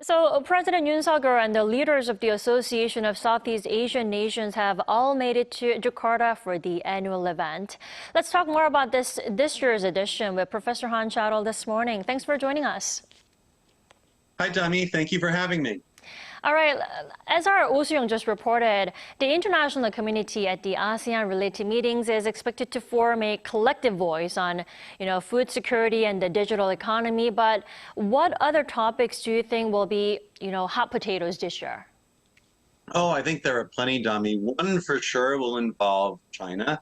So President Yoon Suk Yeol and the leaders of the Association of Southeast Asian Nations have all made it to Jakarta for the annual event. Let's talk more about this year's edition with Professor Hans Schattle this morning. Thanks for joining us. Hi, Dami. Thank you for having me. All right, as our Oh Soo-young just reported, the international community at the ASEAN-related meetings is expected to form a collective voice on, food security and the digital economy. But what other topics do you think will be, hot potatoes this year? Oh, I think there are plenty, Dami. One for sure will involve China,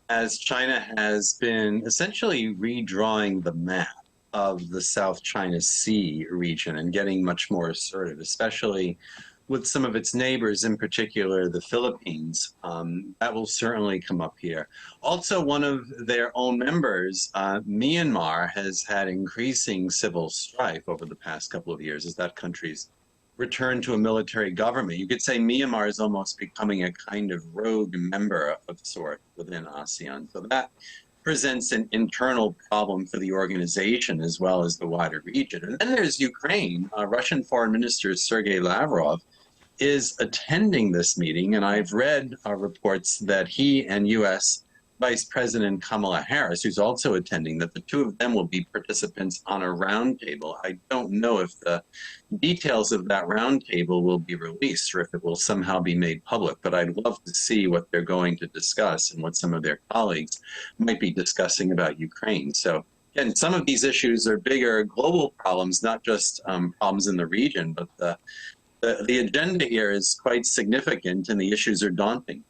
as China has been essentially redrawing the map of the South China Sea region and getting much more assertive, especially with some of its neighbors, in particular the Philippines. That will certainly come up here. Also, one of their own members, Myanmar, has had increasing civil strife over the past couple of years as that country's return to a military government. You could say Myanmar is almost becoming a kind of rogue member of sorts within ASEAN. So that presents an internal problem for the organization as well as the wider region. And then there's Ukraine. Russian Foreign Minister Sergei Lavrov is attending this meeting, and I've read reports that he and U.S. Vice President Kamala Harris, who's also attending, that the two of them will be participants on a roundtable. I don't know if the details of that roundtable will be released or if it will somehow be made public, but I'd love to see what they're going to discuss and what some of their colleagues might be discussing about Ukraine. So again, some of these issues are bigger global problems, not just problems in the region, but the agenda here is quite significant and the issues are daunting.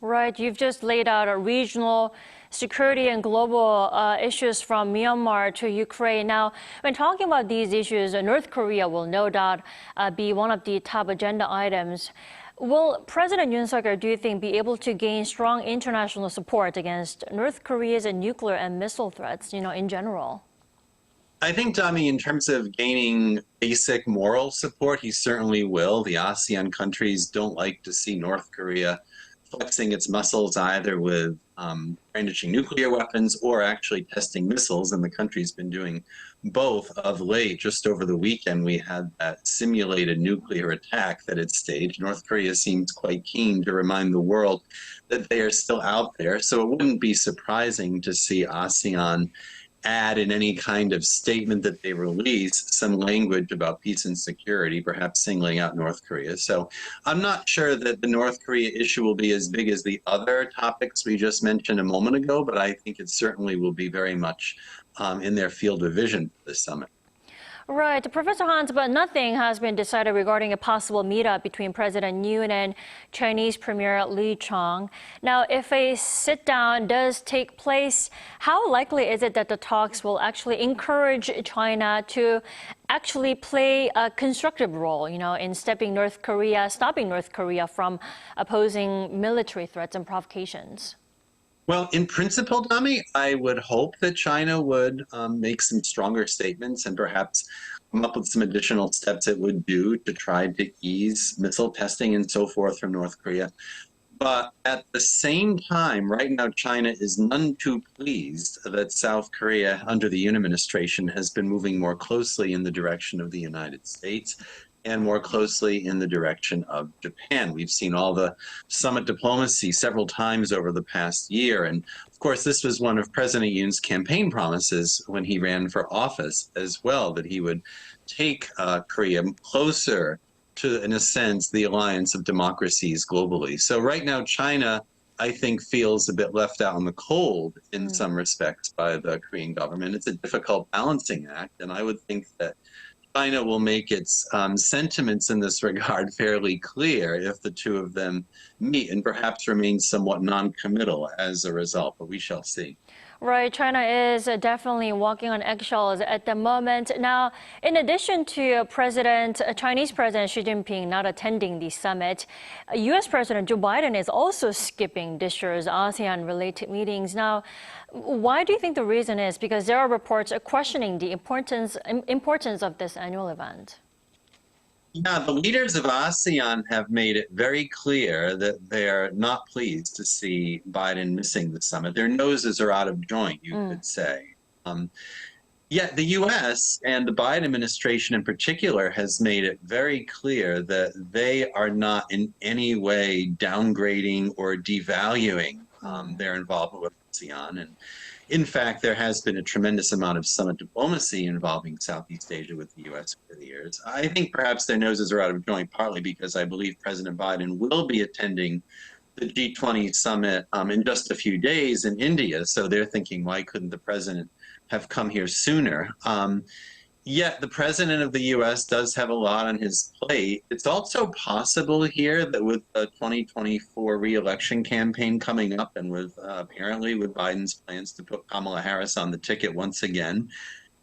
Right, you've just laid out a regional security and global issues from Myanmar to Ukraine. Now, when talking about these issues, North Korea will no doubt be one of the top agenda items. Will President Yoon Suk Yeol, do you think, be able to gain strong international support against North Korea's nuclear and missile threats, in general? I think, Dami, in terms of gaining basic moral support, he certainly will. The ASEAN countries don't like to see North Korea flexing its muscles either with brandishing nuclear weapons or actually testing missiles, and the country's been doing both of late. Just over the weekend, we had that simulated nuclear attack that it staged. North Korea seems quite keen to remind the world that they are still out there, so it wouldn't be surprising to see ASEAN add in any kind of statement that they release some language about peace and security, perhaps singling out North Korea. So I'm not sure that the North Korea issue will be as big as the other topics we just mentioned a moment ago, but I think it certainly will be very much in their field of vision for this summit. Right, Professor Hans, but nothing has been decided regarding a possible meetup between President Yoon and Chinese Premier Qiang. Now, if a sit-down does take place, how likely is it that the talks will actually encourage China to actually play a constructive role, in stopping North Korea from opposing military threats and provocations? Well, in principle, Dami, I would hope that China would make some stronger statements and perhaps come up with some additional steps it would do to try to ease missile testing and so forth from North Korea. But at the same time, right now, China is none too pleased that South Korea, under the Yoon administration, has been moving more closely in the direction of the United States and more closely in the direction of Japan. We've seen all the summit diplomacy several times over the past year. And of course, this was one of President Yoon's campaign promises when he ran for office as well, that he would take Korea closer to, in a sense, the alliance of democracies globally. So right now, China, I think, feels a bit left out in the cold in some respects by the Korean government. It's a difficult balancing act, and I would think that China will make its sentiments in this regard fairly clear if the two of them meet, and perhaps remain somewhat non-committal as a result, but we shall see. Right, China is definitely walking on eggshells at the moment. Now, in addition to Chinese President Xi Jinping not attending the summit, U.S. President Joe Biden is also skipping this year's ASEAN-related meetings. Now, why do you think the reason is? Because there are reports questioning the importance of this annual event. Yeah, the leaders of ASEAN have made it very clear that they're not pleased to see Biden missing the summit. Their noses are out of joint, you could say. Yeah, the U.S. and the Biden administration in particular has made it very clear that they are not in any way downgrading or devaluing their involvement with ASEAN. And in fact, there has been a tremendous amount of summit diplomacy involving Southeast Asia with the U.S. over the years. I think perhaps their noses are out of joint, partly because I believe President Biden will be attending the G20 summit in just a few days in India. So they're thinking, why couldn't the president have come here sooner? Yet the president of the U.S. does have a lot on his plate. It's also possible here that with the 2024 reelection campaign coming up and with apparently with Biden's plans to put Kamala Harris on the ticket once again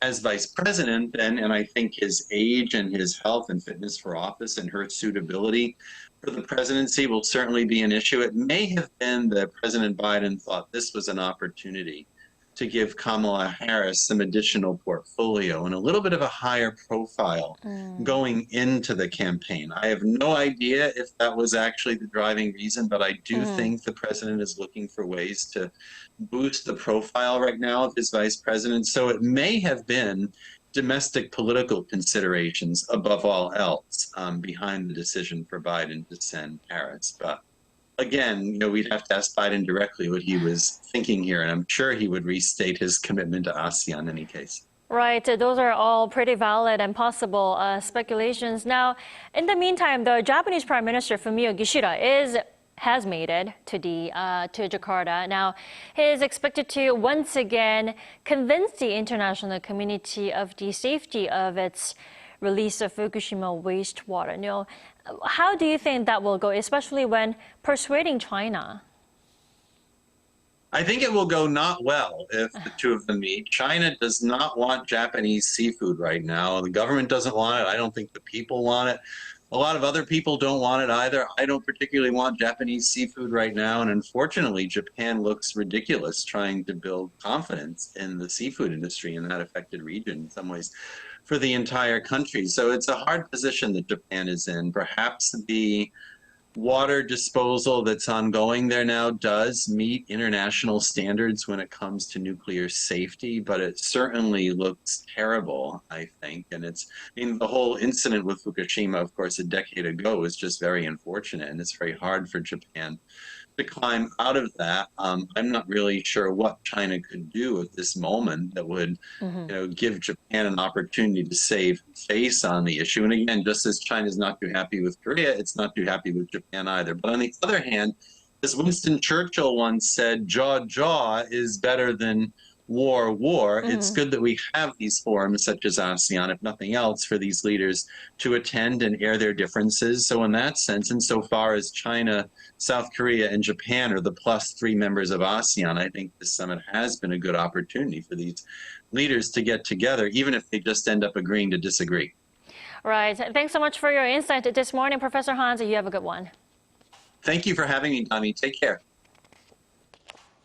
as vice president, and I think his age and his health and fitness for office and her suitability for the presidency will certainly be an issue. It may have been that President Biden thought this was an opportunity to give Kamala Harris some additional portfolio and a little bit of a higher profile going into the campaign. I have no idea if that was actually the driving reason, but I do think the president is looking for ways to boost the profile right now of his vice president. So it may have been domestic political considerations above all else behind the decision for Biden to send Harris. But again, we'd have to ask Biden directly what he was thinking here, and I'm sure he would restate his commitment to ASEAN in any case. Right, those are all pretty valid and possible speculations. Now, in the meantime, the Japanese Prime Minister Fumio Kishida has made it to Jakarta. Now, he is expected to once again convince the international community of the safety of its release of Fukushima wastewater. How do you think that will go, especially when persuading China? I think it will go not well if the two of them meet. China does not want Japanese seafood right now. The government doesn't want it. I don't think the people want it. A lot of other people don't want it either. I don't particularly want Japanese seafood right now. And unfortunately, Japan looks ridiculous trying to build confidence in the seafood industry in that affected region in some ways for the entire country. So it's a hard position that Japan is in. Perhaps the water disposal that's ongoing there now does meet international standards when it comes to nuclear safety, but it certainly looks terrible, I think. And the whole incident with Fukushima, of course, a decade ago was just very unfortunate, and it's very hard for Japan to climb out of that. I'm not really sure what China could do at this moment that would give Japan an opportunity to save face on the issue. And again, just as China's not too happy with Korea, it's not too happy with Japan either. But on the other hand, as Winston Churchill once said, jaw is better than war. It's good that we have these forums such as ASEAN, if nothing else, for these leaders to attend and air their differences. So in that sense, insofar as China, South Korea, and Japan are the +3 members of ASEAN, I think this summit has been a good opportunity for these leaders to get together, even if they just end up agreeing to disagree. Right. Thanks so much for your insight this morning, Professor Hans. You have a good one. Thank you for having me, Dami. Take care.